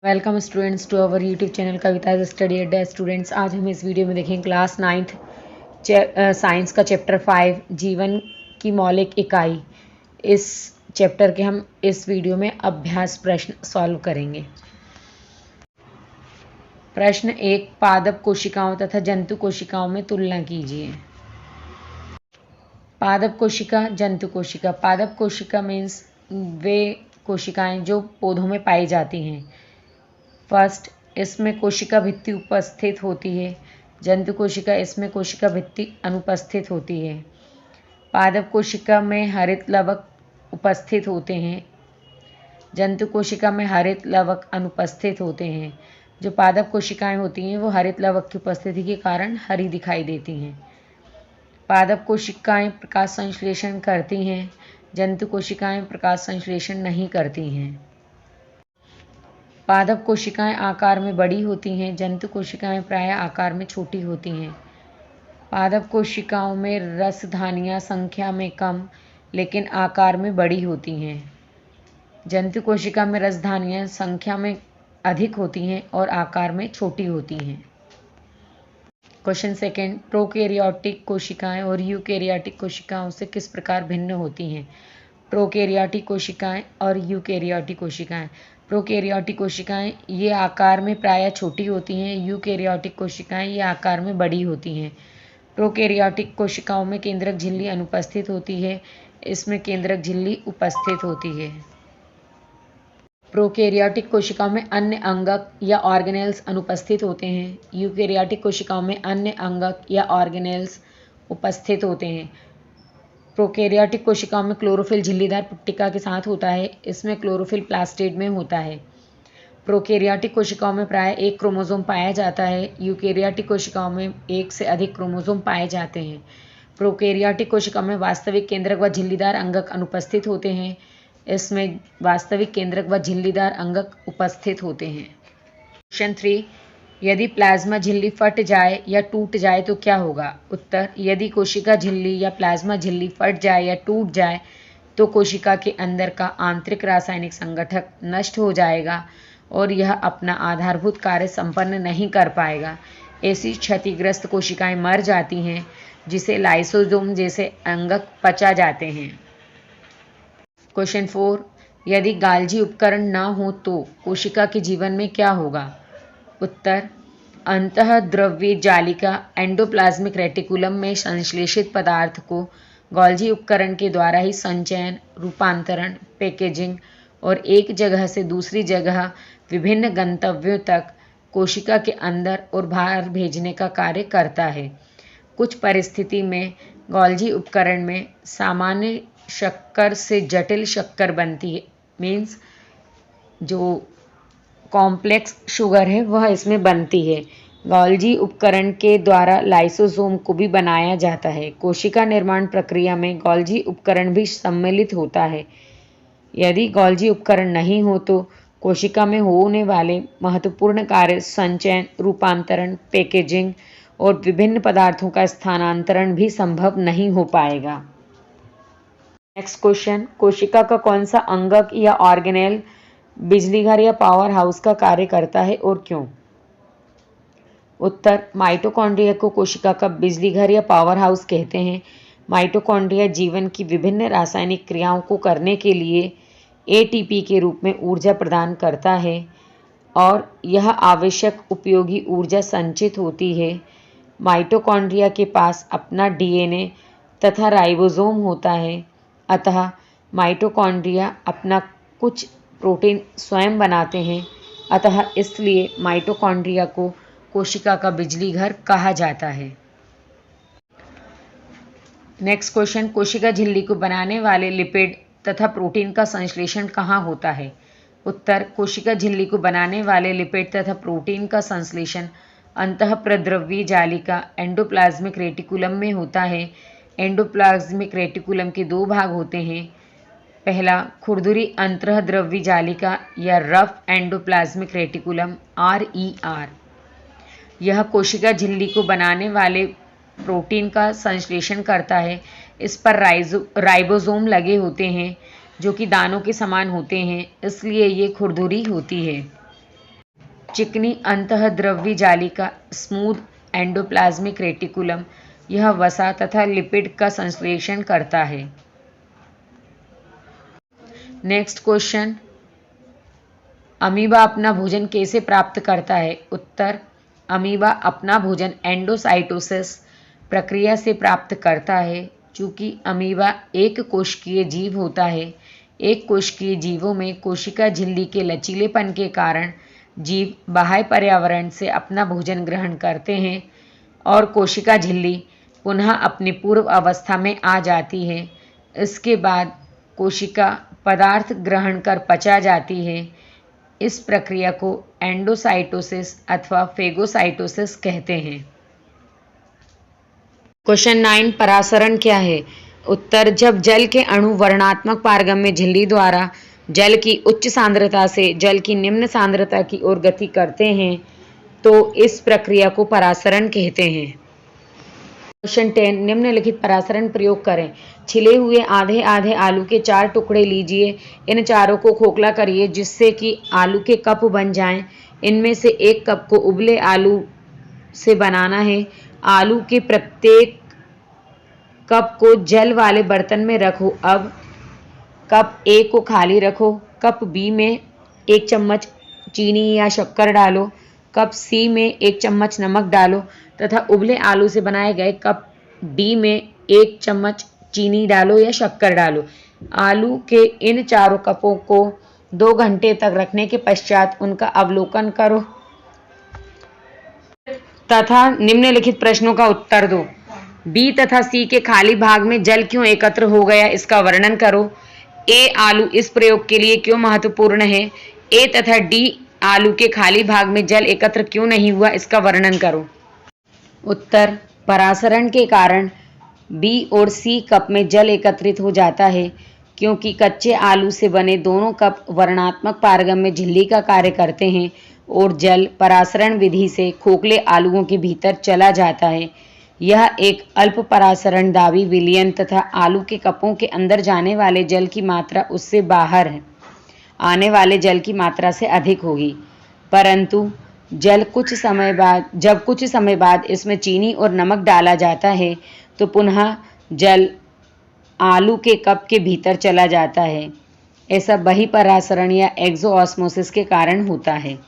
Welcome students to our YouTube channel Kavita study Adda. Students, आज हम इस वीडियो में देखेंगे क्लास 9th साइंस का चैप्टर 5 जीवन की मौलिक इकाई। इस चैप्टर के हम इस वीडियो में अभ्यास प्रश्न सॉल्व करेंगे। प्रश्न 1, पादप कोशिकाओं तथा जंतु कोशिकाओं में तुलना कीजिए। पादप कोशिका, जंतु कोशिका। पादप कोशिका मीन्स वे कोशिकाएं जो पौधों में पाई जाती हैं। फर्स्ट, इसमें कोशिका भित्ति उपस्थित होती है। जंतु कोशिका, इसमें कोशिका भित्ति अनुपस्थित होती है। पादप कोशिका में हरित लवक उपस्थित होते हैं। जंतु कोशिका में हरित लवक अनुपस्थित होते हैं। जो पादप कोशिकाएं होती हैं वो हरित लवक की उपस्थिति के कारण हरी दिखाई देती हैं। पादप कोशिकाएं प्रकाश संश्लेषण करती हैं। जंतु कोशिकाएं प्रकाश संश्लेषण नहीं करती हैं। पादप कोशिकाएं आकार में बड़ी होती हैं। जंतु कोशिकाएं प्रायः आकार में छोटी होती हैं। पादप कोशिकाओं में रसधानियां संख्या में कम लेकिन आकार में बड़ी होती हैं। जंतु कोशिका में रसधानियां संख्या में अधिक होती हैं और आकार में छोटी होती हैं। क्वेश्चन सेकंड, प्रोकैरियोटिक कोशिकाएं और यूकैरियोटिक कोशिकाओं से किस प्रकार भिन्न होती हैं। प्रोकैरियोटिक कोशिकाएं और यूकैरियोटिक कोशिकाएं। प्रोकैरियोटिक कोशिकाएं ये आकार में प्रायः छोटी होती हैं। यूकैरियोटिक कोशिकाएं ये आकार में बड़ी होती हैं। प्रोकैरियोटिक कोशिकाओं में केंद्रक झिल्ली अनुपस्थित होती है। इसमें केंद्रक झिल्ली उपस्थित होती है। प्रोकैरियोटिक कोशिकाओं में अन्य अंगक या ऑर्गेनेल्स अनुपस्थित होते हैं। यूकैरियोटिक कोशिकाओं में अन्य अंगक या ऑर्गेनेल्स उपस्थित होते हैं। प्रोकैरियोटिक कोशिकाओं में क्लोरोफिल झिल्लीदार पट्टिका के साथ होता है। इसमें क्लोरोफिल प्लास्टिड में होता है। प्रोकैरियोटिक कोशिकाओं में प्रायः एक क्रोमोसोम पाया जाता है। यूकैरियोटिक कोशिकाओं में एक से अधिक क्रोमोसोम पाए जाते हैं। प्रोकैरियोटिक कोशिकाओं में वास्तविक केंद्रक व झिल्लीदार अंगक अनुपस्थित होते हैं। इसमें वास्तविक केंद्रक व झिल्लीदार अंगक उपस्थित होते हैं। क्वेश्चन 3, यदि प्लाज्मा झिल्ली फट जाए या टूट जाए तो क्या होगा। उत्तर, यदि कोशिका झिल्ली या प्लाज्मा झिल्ली फट जाए या टूट जाए तो कोशिका के अंदर का आंतरिक रासायनिक संगठक नष्ट हो जाएगा और यह अपना आधारभूत कार्य संपन्न नहीं कर पाएगा। ऐसी क्षतिग्रस्त कोशिकाएं मर जाती हैं जिसे लाइसोसोम जैसे अंगक पचा जाते हैं। क्वेश्चन 4, यदि गाल्जी उपकरण न हो तो कोशिका के जीवन में क्या होगा। उत्तर, अंतःद्रव्य जालिका एंडोप्लाज्मिक रेटिकुलम में संश्लेषित पदार्थ को गोल्जी उपकरण के द्वारा ही संचयन, रूपांतरण, पैकेजिंग और एक जगह से दूसरी जगह विभिन्न गंतव्यों तक कोशिका के अंदर और बाहर भेजने का कार्य करता है। कुछ परिस्थिति में गोल्जी उपकरण में सामान्य शक्कर से जटिल शक्कर बनती है। मीन्स जो कॉम्प्लेक्स शुगर है वह इसमें बनती है। गोल्जी उपकरण के द्वारा लाइसोसोम को भी बनाया जाता है। कोशिका निर्माण प्रक्रिया में गोल्जी उपकरण भी सम्मिलित होता है। यदि गोल्जी उपकरण नहीं हो तो कोशिका में होने वाले महत्वपूर्ण कार्य संचयन, रूपांतरण, पैकेजिंग और विभिन्न पदार्थों का स्थानांतरण भी संभव नहीं हो पाएगा। नेक्स्ट क्वेश्चन, कोशिका का कौन सा अंगक या ऑर्गेनेल बिजलीघर या पावर हाउस का कार्य करता है और क्यों। उत्तर, माइटोकॉन्ड्रिया को कोशिका का बिजलीघर या पावर हाउस कहते हैं। माइटोकॉन्ड्रिया जीवन की विभिन्न रासायनिक क्रियाओं को करने के लिए एटीपी के रूप में ऊर्जा प्रदान करता है और यह आवश्यक उपयोगी ऊर्जा संचित होती है। माइटोकॉन्ड्रिया के पास अपना डीएनए तथा राइबोसोम होता है। अतः माइटोकॉन्ड्रिया अपना कुछ प्रोटीन स्वयं बनाते हैं। अतः इसलिए माइटोकॉन्ड्रिया को कोशिका का बिजली घर कहा जाता है। नेक्स्ट क्वेश्चन, कोशिका झिल्ली को बनाने वाले लिपिड तथा प्रोटीन का संश्लेषण कहाँ होता है। उत्तर, कोशिका झिल्ली को बनाने वाले लिपिड तथा प्रोटीन का संश्लेषण अंतःप्रद्रव्य जालिका एंडोप्लाज्मिक रेटिकुलम में होता है। एंडोप्लाज्मिक रेटिकुलम के दो भाग होते हैं। पहला, खुरदुरी अंतःद्रव्य जालिका या रफ एंडोप्लाज्मिक रेटिकुलम RER। यह कोशिका झिल्ली को बनाने वाले प्रोटीन का संश्लेषण करता है। इस पर राइबोसोम लगे होते हैं जो कि दानों के समान होते हैं, इसलिए ये खुरदुरी होती है। चिकनी अंतःद्रव्य जालिका स्मूथ एंडोप्लाज्मिक रेटिकुलम, यह वसा तथा लिपिड का संश्लेषण करता है। नेक्स्ट क्वेश्चन, अमीबा अपना भोजन कैसे प्राप्त करता है? उत्तर, अमीबा अपना भोजन एंडोसाइटोसिस प्रक्रिया से प्राप्त करता है। चूंकि अमीबा एक कोशिकीय जीव होता है, एक कोशिकीय जीवों में कोशिका झिल्ली के लचीलेपन के कारण जीव बाह्य पर्यावरण से अपना भोजन ग्रहण करते हैं और कोशिका झिल्ली पुनः अपनी पूर्व अवस्था में आ जाती है। इसके बाद कोशिका पदार्थ ग्रहण कर पचा जाती है। इस प्रक्रिया को एंडोसाइटोसिस अथवा फेगोसाइटोसिस कहते हैं। क्वेश्चन 9, परासरण क्या है? उत्तर, जब जल के अणु वर्णात्मक पारगम्य झिल्ली द्वारा जल की उच्च सांद्रता से जल की निम्न सांद्रता की ओर गति करते हैं तो इस प्रक्रिया को परासरण कहते हैं। क्वेश्चन 10, निम्नलिखित परासरण प्रयोग करें। छिले हुए आधे आधे आलू के 4 टुकड़े लीजिए। इन चारों को खोखला करिए जिससे कि आलू के कप बन जाएं। इनमें से एक कप को उबले आलू से बनाना है। आलू के प्रत्येक कप को जल वाले बर्तन में रखो। अब कप ए को खाली रखो। कप बी में 1 चम्मच चीनी या शक्कर डालो। कप सी में 1 चम्मच नमक डालो तथा उबले आलू से बनाए गए कप डी में 1 चम्मच चीनी डालो या शक्कर डालो। आलू के इन चारों कपों को 2 घंटे तक रखने के पश्चात उनका अवलोकन करो तथा निम्नलिखित प्रश्नों का उत्तर दो। बी तथा सी के खाली भाग में जल क्यों एकत्र हो गया, इसका वर्णन करो। ए आलू इस प्रयोग के लिए क्यों महत्वपूर्ण है। ए तथा डी आलू के खाली भाग में जल एकत्र क्यों नहीं हुआ, इसका वर्णन करो। उत्तर, परासरण के कारण बी और सी कप में जल एकत्रित हो जाता है क्योंकि कच्चे आलू से बने दोनों कप वर्णात्मक पारगम्य झिल्ली का कार्य करते हैं और जल परासरण विधि से खोखले आलूओं के भीतर चला जाता है। यह एक अल्प परासरण दाबी विलयन तथा आलू के कपों के अंदर जाने वाले जल की मात्रा उससे बाहर आने वाले जल की मात्रा से अधिक होगी। परंतु जब कुछ समय बाद इसमें चीनी और नमक डाला जाता है तो पुनः जल आलू के कप के भीतर चला जाता है। ऐसा बहिपरासरण या एक्सोऑस्मोसिस के कारण होता है।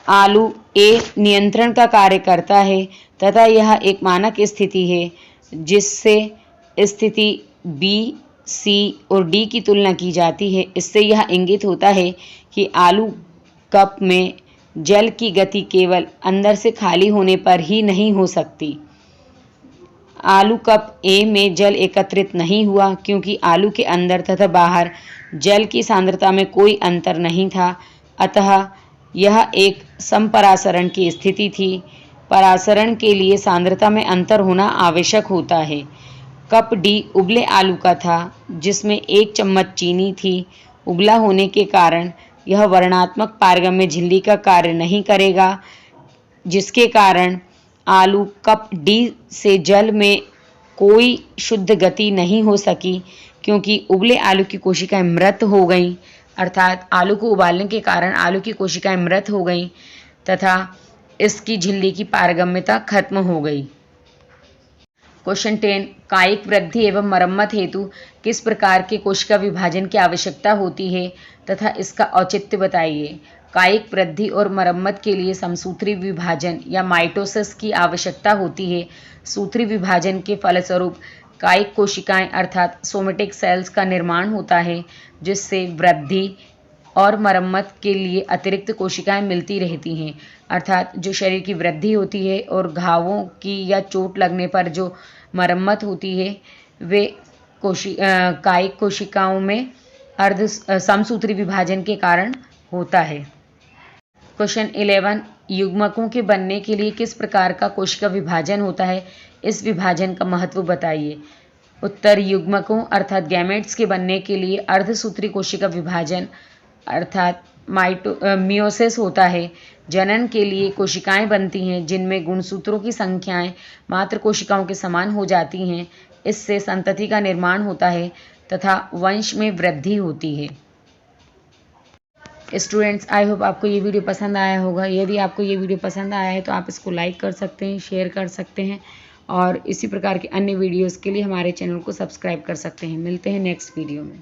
आलू ए नियंत्रण का कार्य करता है तथा यह एक मानक स्थिति है जिससे स्थिति बी, सी और डी की तुलना की जाती है। इससे यह इंगित होता है कि आलू कप में जल की गति केवल अंदर से खाली होने पर ही नहीं हो सकती। आलू कप ए में जल एकत्रित नहीं हुआ क्योंकि आलू के अंदर तथा बाहर जल की सांद्रता में कोई अंतर नहीं था, अतः यह एक समपरासरण की स्थिति थी। परासरण के लिए सांद्रता में अंतर होना आवश्यक होता है। कप डी उबले आलू का था जिसमें 1 चम्मच चीनी थी। उबला होने के कारण यह वर्णात्मक पारगम्य झिल्ली का कार्य नहीं करेगा, जिसके कारण आलू कप डी से जल में कोई शुद्ध गति नहीं हो सकी क्योंकि उबले आलू की कोशिकाएं मृत हो गईं, अर्थात आलू को उबालने के कारण आलू की कोशिकाएं मृत हो गईं तथा इसकी झिल्ली की पारगम्यता खत्म हो गई। क्वेश्चन 10, कायिक वृद्धि एवं मरम्मत हेतु किस प्रकार के कोशिका विभाजन की आवश्यकता होती है तथा इसका औचित्य बताइए। कायिक वृद्धि और मरम्मत के लिए समसूत्री विभाजन या माइटोसिस की आवश्यकता होती है। सूत्री विभाजन के फलस्वरूप कायिक कोशिकाएं अर्थात सोमेटिक सेल्स का निर्माण होता है जिससे वृद्धि और मरम्मत के लिए अतिरिक्त कोशिकाएं मिलती रहती हैं, अर्थात जो शरीर की वृद्धि होती है और घावों की या चोट लगने पर जो मरम्मत होती है वे कायिक कोशिकाओं में समसूत्री विभाजन के कारण होता है। क्वेश्चन 11, युग्मकों के बनने के लिए किस प्रकार का कोशिका विभाजन होता है, इस विभाजन का महत्व बताइए। उत्तर, युग्मकों अर्थात गैमेट्स के बनने के लिए अर्धसूत्री कोशिका विभाजन अर्थात मियोसिस होता है। जनन के लिए कोशिकाएं बनती हैं जिनमें गुणसूत्रों की संख्याएं मात्र कोशिकाओं के समान हो जाती हैं। इससे संतति का निर्माण होता है तथा वंश में वृद्धि होती है। स्टूडेंट्स, आई होप आपको ये वीडियो पसंद आया होगा। यदि आपको ये वीडियो पसंद आया है तो आप इसको लाइक कर सकते हैं, शेयर कर सकते हैं और इसी प्रकार के अन्य वीडियोज़ के लिए हमारे चैनल को सब्सक्राइब कर सकते हैं। मिलते हैं नेक्स्ट वीडियो में।